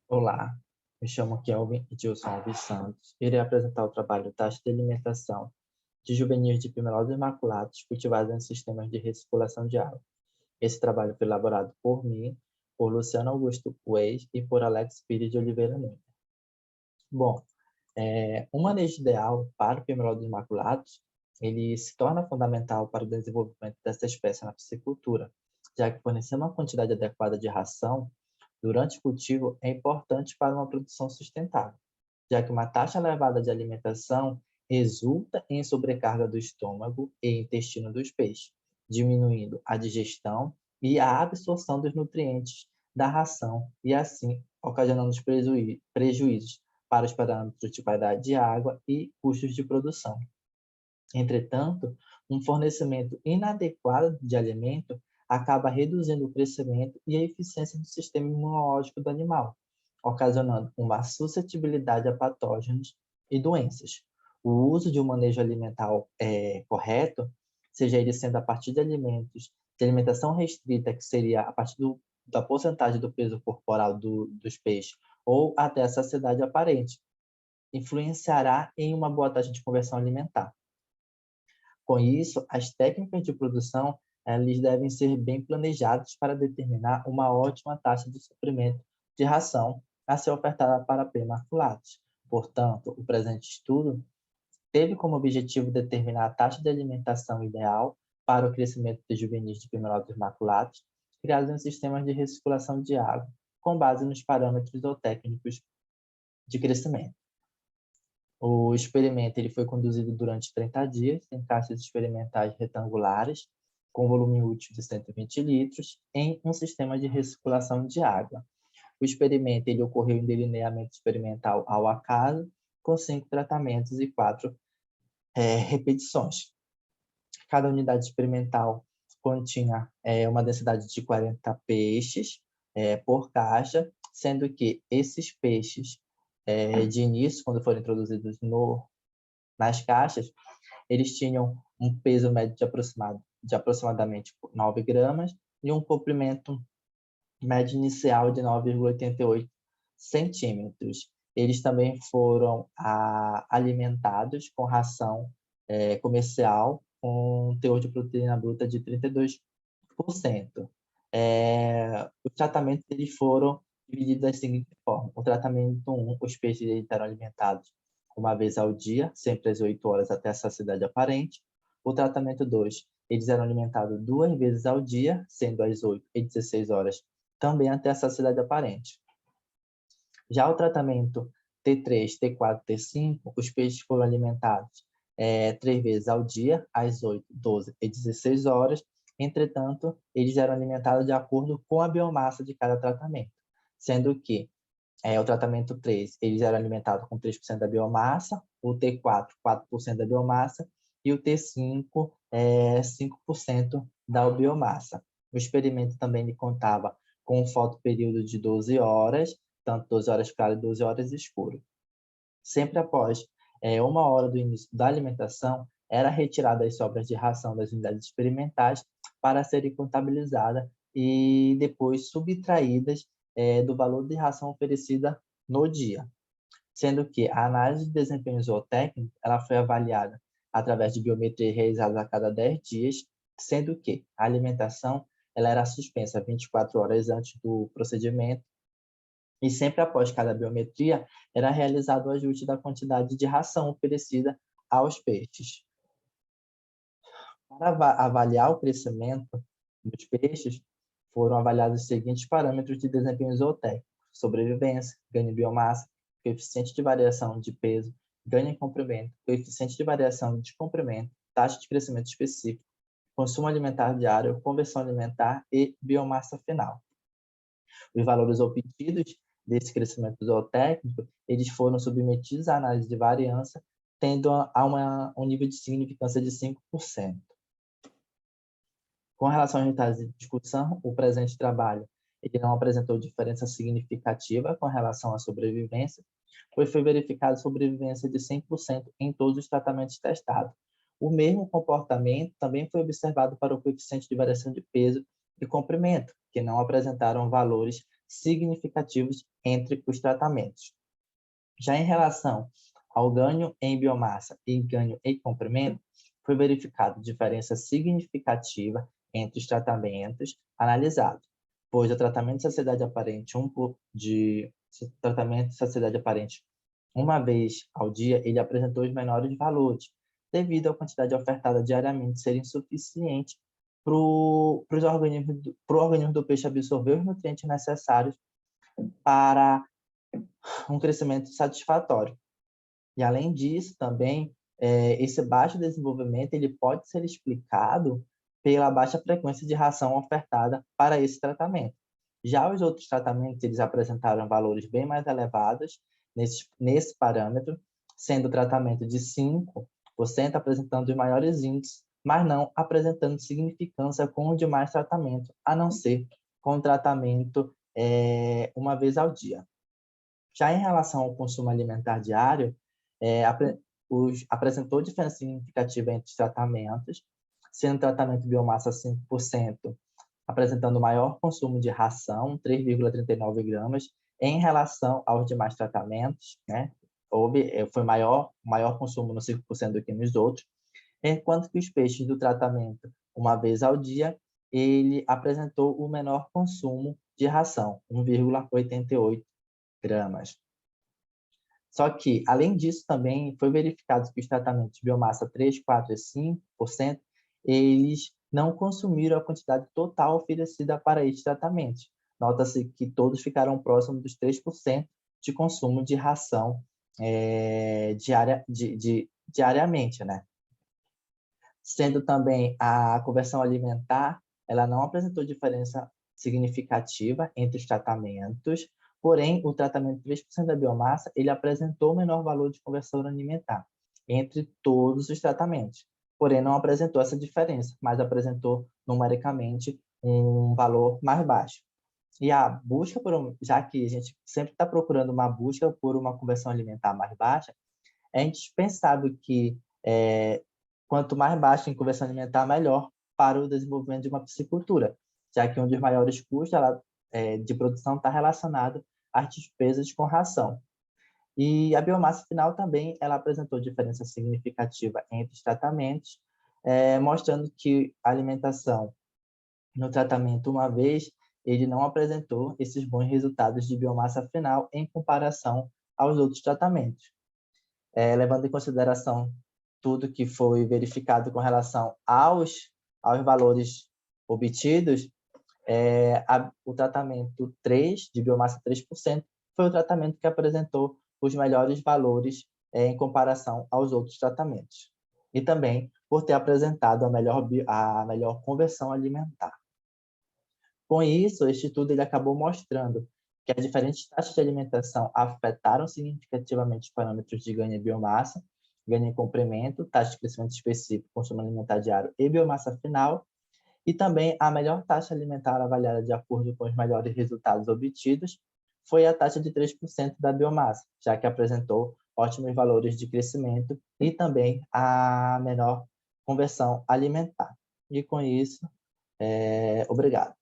Olá, me chamo Kelvin Edilson Alves Santos. Irei apresentar o trabalho Taxa de Alimentação de Juvenis de Pimelose Imaculados cultivados em sistemas de recirculação de água. Esse trabalho foi elaborado por mim, por Luciano Augusto Weiss e por Alex Pires de Oliveira Nunes. Bom, o manejo ideal para o Pimelose Imaculados, ele se torna fundamental para o desenvolvimento dessa espécie na piscicultura, já que fornecer uma quantidade adequada de ração durante o cultivo é importante para uma produção sustentável, já que uma taxa elevada de alimentação resulta em sobrecarga do estômago e intestino dos peixes, diminuindo a digestão e a absorção dos nutrientes da ração e, assim, ocasionando os prejuízos para os parâmetros de qualidade de água e custos de produção. Entretanto, um fornecimento inadequado de alimento acaba reduzindo o crescimento e a eficiência do sistema imunológico do animal, ocasionando uma suscetibilidade a patógenos e doenças. O uso de um manejo alimentar correto, seja ele sendo a partir de alimentos de alimentação restrita, que seria a partir da porcentagem do peso corporal dos peixes, ou até a saciedade aparente, influenciará em uma boa taxa de conversão alimentar. Com isso, as técnicas de produção elas devem ser bem planejadas para determinar uma ótima taxa de suprimento de ração a ser ofertada para P-maculados. Portanto, o presente estudo teve como objetivo determinar a taxa de alimentação ideal para o crescimento de juvenis de Pimelose maculados, criados em sistemas de recirculação de água, com base nos parâmetros zootécnicos de crescimento. O experimento ele foi conduzido durante 30 dias em caixas experimentais retangulares, com volume útil de 120 litros, em um sistema de recirculação de água. O experimento ele ocorreu em delineamento experimental ao acaso, com 5 tratamentos e 4 repetições. Cada unidade experimental continha uma densidade de 40 peixes por caixa, sendo que esses peixes de início, quando foram introduzidos nas caixas, eles tinham um peso médio de aproximadamente 9 gramas e um comprimento médio inicial de 9,88 centímetros. Eles também foram alimentados com ração comercial com teor de proteína bruta de 32%. Os tratamentos eles foram divididos da seguinte forma. O tratamento 1, os peixes eram alimentados uma vez ao dia, sempre às 8 horas até a saciedade aparente. O tratamento 2, eles eram alimentados 2 vezes ao dia, sendo às 8 e 16 horas, também até a saciedade aparente. Já o tratamento T3, T4, T5, os peixes foram alimentados 3 vezes ao dia, às 8, 12 e 16 horas. Entretanto, eles eram alimentados de acordo com a biomassa de cada tratamento, sendo que o tratamento 3, eles eram alimentados com 3% da biomassa, o T4, 4% da biomassa, e o T5, 5% da biomassa. O experimento também contava com um fotoperíodo de 12 horas, tanto 12 horas claro e 12 horas escuro. Sempre após 1 hora do início da alimentação, era retirada as sobras de ração das unidades experimentais para serem contabilizadas e depois subtraídas do valor de ração oferecida no dia. Sendo que a análise de desempenho zootécnico ela foi avaliada através de biometria realizada a cada 10 dias, sendo que a alimentação ela era suspensa 24 horas antes do procedimento e sempre após cada biometria era realizado o ajuste da quantidade de ração oferecida aos peixes. Para avaliar o crescimento dos peixes, foram avaliados os seguintes parâmetros de desempenho zootécnico: sobrevivência, ganho de biomassa, coeficiente de variação de peso, ganho em comprimento, coeficiente de variação de comprimento, taxa de crescimento específico, consumo alimentar diário, conversão alimentar e biomassa final. Os valores obtidos desse crescimento zootécnico, eles foram submetidos à análise de variância, tendo um nível de significância de 5%. Com relação aos resultados de discussão, o presente trabalho ele não apresentou diferença significativa com relação à sobrevivência, pois foi verificada sobrevivência de 100% em todos os tratamentos testados. O mesmo comportamento também foi observado para o coeficiente de variação de peso e comprimento, que não apresentaram valores significativos entre os tratamentos. Já em relação ao ganho em biomassa e ganho em comprimento, foi verificada diferença significativa entre os tratamentos analisados, pois o tratamento de saciedade aparente, tratamento de saciedade aparente uma vez ao dia, ele apresentou os menores valores, devido à quantidade ofertada diariamente ser insuficiente para o organismo do peixe absorver os nutrientes necessários para um crescimento satisfatório. E, além disso, também, esse baixo desenvolvimento ele pode ser explicado pela baixa frequência de ração ofertada para esse tratamento. Já os outros tratamentos, eles apresentaram valores bem mais elevados nesse parâmetro, sendo o tratamento de 5% apresentando os maiores índices, mas não apresentando significância com o demais tratamento, a não ser com o tratamento uma vez ao dia. Já em relação ao consumo alimentar diário, apresentou diferença significativa entre os tratamentos, sendo o tratamento biomassa 5%, apresentando maior consumo de ração, 3,39 gramas, em relação aos demais tratamentos, né? Foi maior consumo no 5% do que nos outros, enquanto que os peixes do tratamento uma vez ao dia, ele apresentou o menor consumo de ração, 1,88 gramas. Só que, além disso, também foi verificado que os tratamentos de biomassa 3, 4 e 5%, eles não consumiram a quantidade total oferecida para estes tratamentos. Nota-se que todos ficaram próximos dos 3% de consumo de ração diariamente, né? Sendo também a conversão alimentar, ela não apresentou diferença significativa entre os tratamentos, porém, o tratamento de 3% da biomassa, ele apresentou o menor valor de conversão alimentar entre todos os tratamentos. Porém, não apresentou essa diferença, mas apresentou numericamente um valor mais baixo. E a busca já que a gente sempre está procurando uma busca por uma conversão alimentar mais baixa, é indispensável que quanto mais baixa em conversão alimentar, melhor para o desenvolvimento de uma piscicultura, já que um dos maiores custos de produção está relacionado às despesas com ração. E a biomassa final também ela apresentou diferença significativa entre os tratamentos, mostrando que a alimentação no tratamento uma vez, ele não apresentou esses bons resultados de biomassa final em comparação aos outros tratamentos. Levando em consideração tudo que foi verificado com relação aos valores obtidos, o tratamento 3, de biomassa 3%, foi o tratamento que apresentou os melhores valores em comparação aos outros tratamentos. E também por ter apresentado a melhor conversão alimentar. Com isso, este estudo ele acabou mostrando que as diferentes taxas de alimentação afetaram significativamente os parâmetros de ganho em biomassa, ganho em comprimento, taxa de crescimento específico, consumo alimentar diário e biomassa final, e também a melhor taxa alimentar avaliada de acordo com os melhores resultados obtidos foi a taxa de 3% da biomassa, já que apresentou ótimos valores de crescimento e também a menor conversão alimentar. E com isso, obrigado.